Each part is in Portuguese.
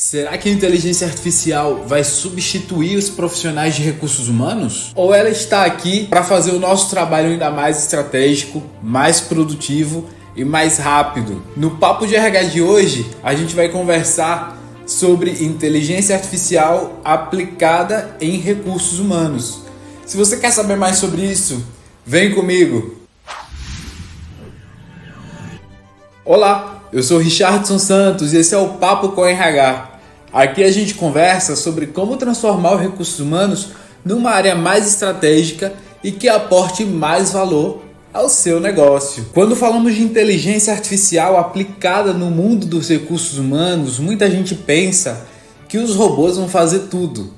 Será que a inteligência artificial vai substituir os profissionais de recursos humanos? Ou ela está aqui para fazer o nosso trabalho ainda mais estratégico, mais produtivo e mais rápido? No Papo de RH de hoje, a gente vai conversar sobre inteligência artificial aplicada em recursos humanos. Se você quer saber mais sobre isso, vem comigo! Olá, eu sou Richardson Santos e esse é o Papo com RH. Aqui a gente conversa sobre como transformar os recursos humanos numa área mais estratégica e que aporte mais valor ao seu negócio. Quando falamos de inteligência artificial aplicada no mundo dos recursos humanos, muita gente pensa que os robôs vão fazer tudo,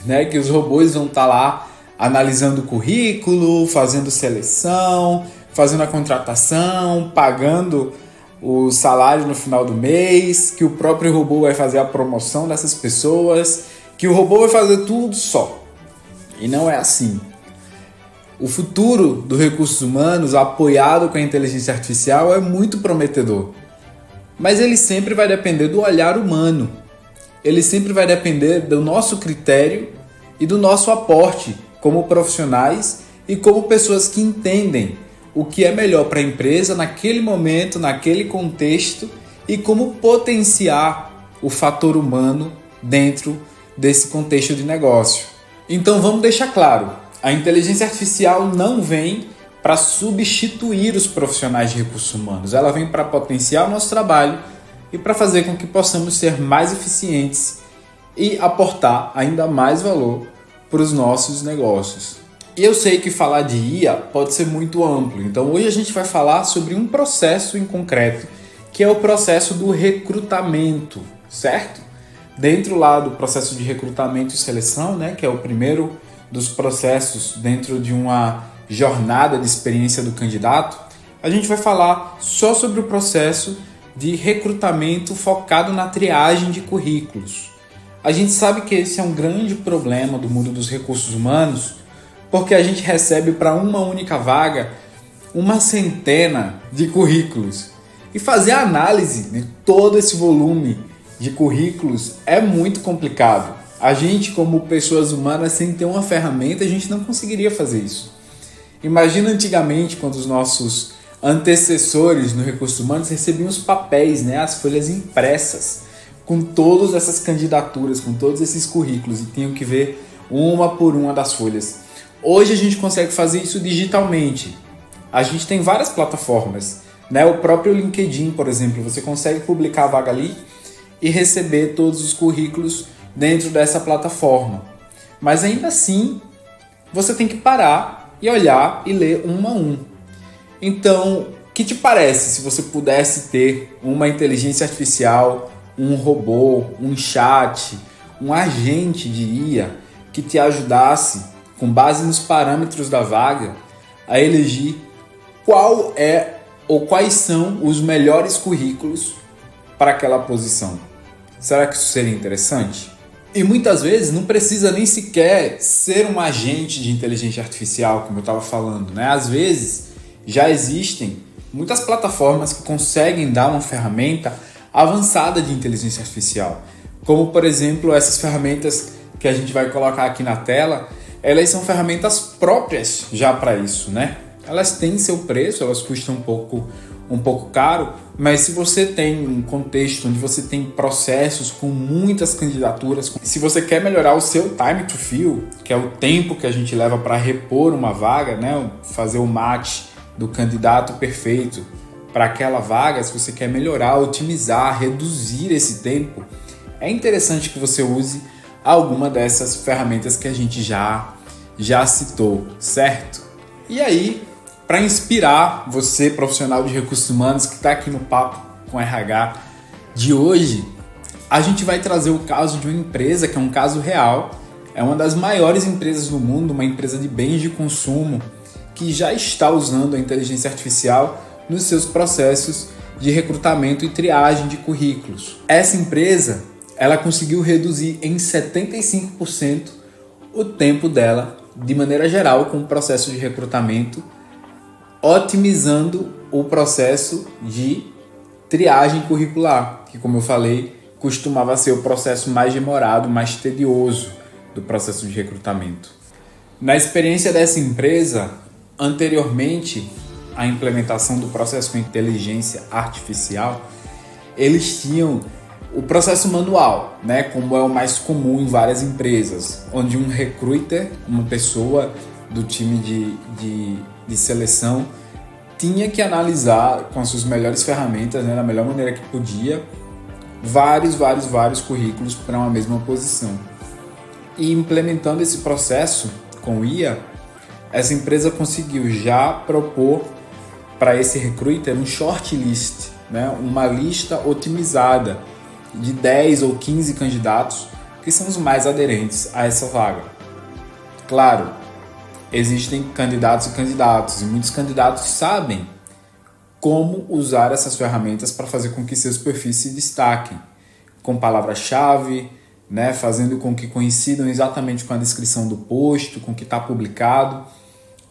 né? Que os robôs vão estar lá analisando o currículo, fazendo seleção, fazendo a contratação, pagando o salário no final do mês, que o próprio robô vai fazer a promoção dessas pessoas, que o robô vai fazer tudo só. E não é assim. O futuro dos recursos humanos, apoiado com a inteligência artificial, é muito prometedor. Mas ele sempre vai depender do olhar humano. Ele sempre vai depender do nosso critério e do nosso aporte como profissionais e como pessoas que entendem o que é melhor para a empresa naquele momento, naquele contexto e como potenciar o fator humano dentro desse contexto de negócio. Então vamos deixar claro, a inteligência artificial não vem para substituir os profissionais de recursos humanos, ela vem para potenciar o nosso trabalho e para fazer com que possamos ser mais eficientes e aportar ainda mais valor para os nossos negócios. E eu sei que falar de IA pode ser muito amplo, então hoje a gente vai falar sobre um processo em concreto, que é o processo do recrutamento, certo? Dentro lá do processo de recrutamento e seleção, né, que é o primeiro dos processos dentro de uma jornada de experiência do candidato, a gente vai falar só sobre o processo de recrutamento focado na triagem de currículos. A gente sabe que esse é um grande problema do mundo dos recursos humanos, porque a gente recebe para uma única vaga uma centena de currículos. E fazer a análise de todo esse volume de currículos é muito complicado. A gente, como pessoas humanas, sem ter uma ferramenta, a gente não conseguiria fazer isso. Imagina antigamente, quando os nossos antecessores no recursos humanos recebiam os papéis, né, as folhas impressas, com todas essas candidaturas, com todos esses currículos, e tinham que ver uma por uma das folhas. Hoje a gente consegue fazer isso digitalmente. A gente tem várias plataformas, né? O próprio LinkedIn, por exemplo, você consegue publicar a vaga ali e receber todos os currículos dentro dessa plataforma. Mas ainda assim, você tem que parar e olhar e ler um a um. Então, o que te parece se você pudesse ter uma inteligência artificial, um robô, um chat, um agente de IA que te ajudasse, com base nos parâmetros da vaga, a elegir qual é ou quais são os melhores currículos para aquela posição? Será que isso seria interessante? E muitas vezes não precisa nem sequer ser um agente de inteligência artificial, como eu estava falando, né? Às vezes já existem muitas plataformas que conseguem dar uma ferramenta avançada de inteligência artificial, como por exemplo essas ferramentas que a gente vai colocar aqui na tela. Elas são ferramentas próprias já para isso, né? Elas têm seu preço, elas custam um pouco caro, mas se você tem um contexto onde você tem processos com muitas candidaturas, se você quer melhorar o seu time to fill, que é o tempo que a gente leva para repor uma vaga, né? Fazer o match do candidato perfeito para aquela vaga, se você quer melhorar, otimizar, reduzir esse tempo, é interessante que você use alguma dessas ferramentas que a gente já citou, certo? E aí, para inspirar você, profissional de recursos humanos que está aqui no Papo com RH de hoje, a gente vai trazer o caso de uma empresa que é um caso real, é uma das maiores empresas do mundo, uma empresa de bens de consumo que já está usando a inteligência artificial nos seus processos de recrutamento e triagem de currículos. Essa empresa, ela conseguiu reduzir em 75% o tempo dela, de maneira geral, com o processo de recrutamento, otimizando o processo de triagem curricular, que, como eu falei, costumava ser o processo mais demorado, mais tedioso do processo de recrutamento. Na experiência dessa empresa, anteriormente à implementação do processo com inteligência artificial, eles tinham o processo manual, né, como é o mais comum em várias empresas, onde um recruiter, uma pessoa do time de seleção, tinha que analisar com as suas melhores ferramentas, né, da melhor maneira que podia, vários currículos para uma mesma posição. E implementando esse processo com IA, essa empresa conseguiu já propor para esse recruiter um shortlist, né, uma lista otimizada de 10 ou 15 candidatos que são os mais aderentes a essa vaga. Claro, existem candidatos e muitos candidatos sabem como usar essas ferramentas para fazer com que seus perfis se destaquem, com palavra-chave, né, fazendo com que coincidam exatamente com a descrição do posto, com o que está publicado.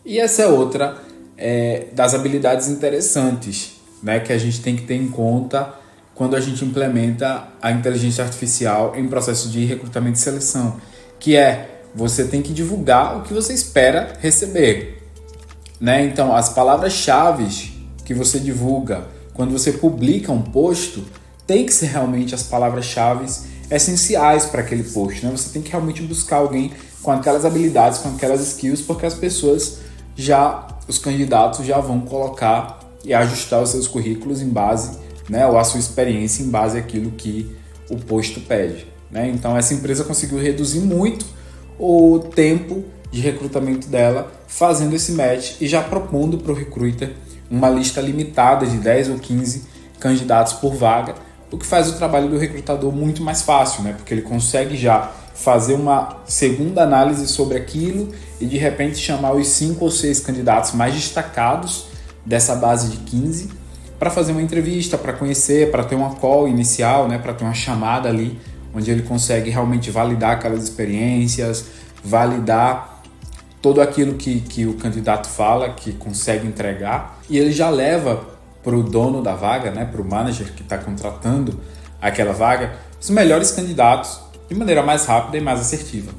E essa é outra das habilidades interessantes, né, que a gente tem que ter em conta quando a gente implementa a inteligência artificial em processo de recrutamento e seleção, que é você tem que divulgar o que você espera receber, né? Então, as palavras-chave que você divulga quando você publica um posto tem que ser realmente as palavras-chave essenciais para aquele post, né? Você tem que realmente buscar alguém com aquelas habilidades, com aquelas skills, porque as pessoas os candidatos já vão colocar e ajustar os seus currículos em base, né, ou a sua experiência em base àquilo que o posto pede, né? Então essa empresa conseguiu reduzir muito o tempo de recrutamento dela fazendo esse match e já propondo para o recruiter uma lista limitada de 10 ou 15 candidatos por vaga, o que faz o trabalho do recrutador muito mais fácil, né? Porque ele consegue já fazer uma segunda análise sobre aquilo e de repente chamar os 5 ou 6 candidatos mais destacados dessa base de 15 para fazer uma entrevista, para conhecer, para ter uma call inicial, né? Para ter uma chamada ali, onde ele consegue realmente validar aquelas experiências, validar tudo aquilo que o candidato fala, que consegue entregar, e ele já leva para o dono da vaga, né? Para o manager que está contratando aquela vaga, os melhores candidatos de maneira mais rápida e mais assertiva,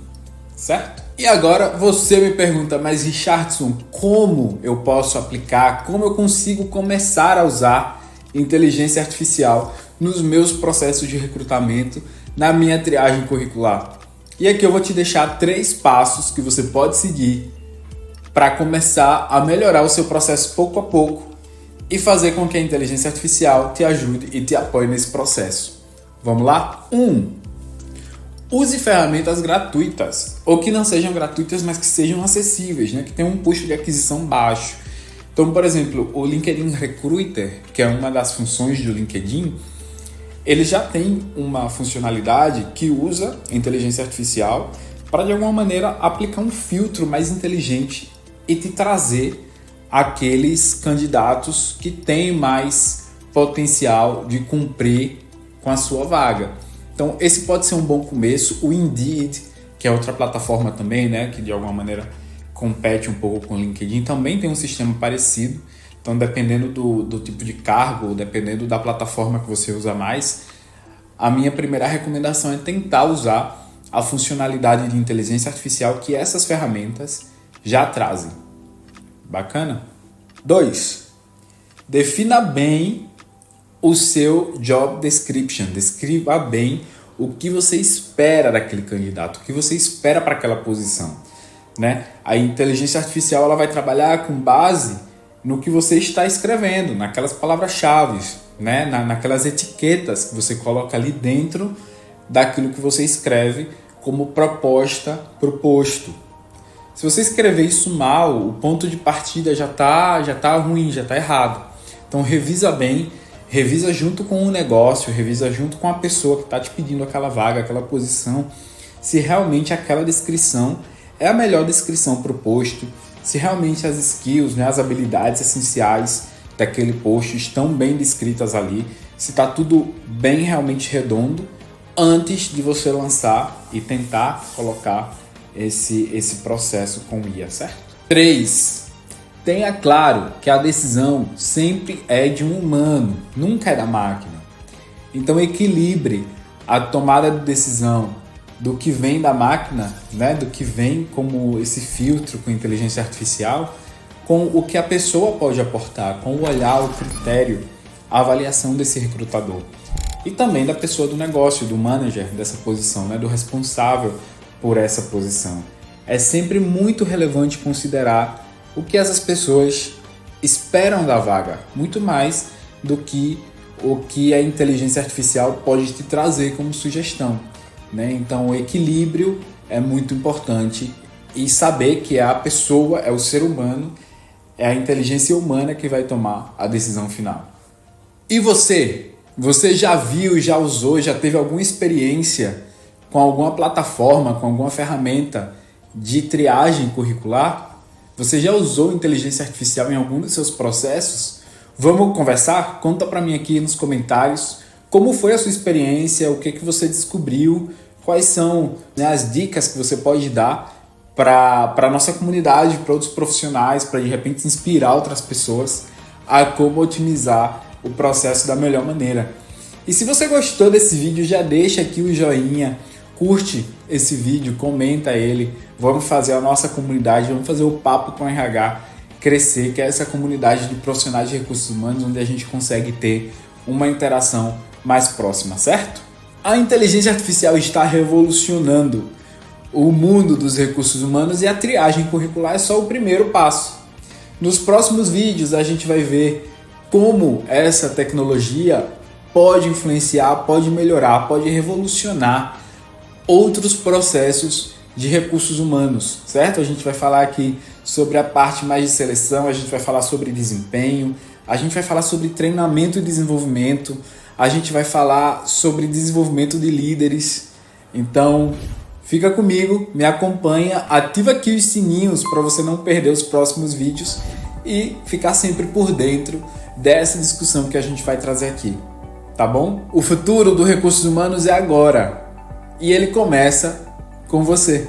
certo? E agora você me pergunta, mas Richardson, como eu posso aplicar, como eu consigo começar a usar inteligência artificial nos meus processos de recrutamento, na minha triagem curricular? E aqui eu vou te deixar 3 passos que você pode seguir para começar a melhorar o seu processo pouco a pouco e fazer com que a inteligência artificial te ajude e te apoie nesse processo. Vamos lá? 1. Use ferramentas gratuitas, ou que não sejam gratuitas, mas que sejam acessíveis, né? Que tenham um custo de aquisição baixo. Então, por exemplo, o LinkedIn Recruiter, que é uma das funções do LinkedIn, ele já tem uma funcionalidade que usa inteligência artificial para, de alguma maneira, aplicar um filtro mais inteligente e te trazer aqueles candidatos que têm mais potencial de cumprir com a sua vaga. Então, esse pode ser um bom começo. O Indeed, que é outra plataforma também, né, que de alguma maneira compete um pouco com o LinkedIn, também tem um sistema parecido. Então, dependendo do tipo de cargo, dependendo da plataforma que você usa mais, a minha primeira recomendação é tentar usar a funcionalidade de inteligência artificial que essas ferramentas já trazem. Bacana? 2. Defina bem o seu job description. Descreva bem o que você espera daquele candidato, o que você espera para aquela posição, né? A inteligência artificial ela vai trabalhar com base no que você está escrevendo, naquelas palavras-chave, né? Naquelas etiquetas que você coloca ali dentro daquilo que você escreve como proposta para o posto. Se você escrever isso mal, o ponto de partida já tá ruim, já está errado. Então revisa bem, revisa junto com o negócio, revisa junto com a pessoa que está te pedindo aquela vaga, aquela posição, se realmente aquela descrição é a melhor descrição para o posto, se realmente as skills, né, as habilidades essenciais daquele post estão bem descritas ali, se está tudo bem realmente redondo, antes de você lançar e tentar colocar esse processo com IA, certo? 3. Tenha claro que a decisão sempre é de um humano, nunca é da máquina. Então equilibre a tomada de decisão do que vem da máquina, né, do que vem como esse filtro com inteligência artificial, com o que a pessoa pode aportar, com o olhar, o critério, a avaliação desse recrutador. E também da pessoa do negócio, do manager dessa posição, né, do responsável por essa posição. É sempre muito relevante considerar o que essas pessoas esperam da vaga, muito mais do que o que a inteligência artificial pode te trazer como sugestão, né? Então o equilíbrio é muito importante e saber que é a pessoa, é o ser humano, é a inteligência humana que vai tomar a decisão final. E você? Você já viu, já usou, já teve alguma experiência com alguma plataforma, com alguma ferramenta de triagem curricular? Você já usou inteligência artificial em algum dos seus processos? Vamos conversar? Conta para mim aqui nos comentários como foi a sua experiência, o que você descobriu, quais são, né, as dicas que você pode dar para a nossa comunidade, para outros profissionais, para de repente inspirar outras pessoas a como otimizar o processo da melhor maneira. E se você gostou desse vídeo, já deixa aqui o joinha, curte esse vídeo, comenta ele, vamos fazer a nossa comunidade, vamos fazer o Papo com RH crescer, que é essa comunidade de profissionais de recursos humanos onde a gente consegue ter uma interação mais próxima, certo? A inteligência artificial está revolucionando o mundo dos recursos humanos e a triagem curricular é só o primeiro passo. Nos próximos vídeos a gente vai ver como essa tecnologia pode influenciar, pode melhorar, pode revolucionar outros processos de recursos humanos, certo? A gente vai falar aqui sobre a parte mais de seleção, a gente vai falar sobre desempenho, a gente vai falar sobre treinamento e desenvolvimento, a gente vai falar sobre desenvolvimento de líderes. Então, fica comigo, me acompanha, ativa aqui os sininhos para você não perder os próximos vídeos e ficar sempre por dentro dessa discussão que a gente vai trazer aqui, tá bom? O futuro dos recursos humanos é agora e ele começa com você.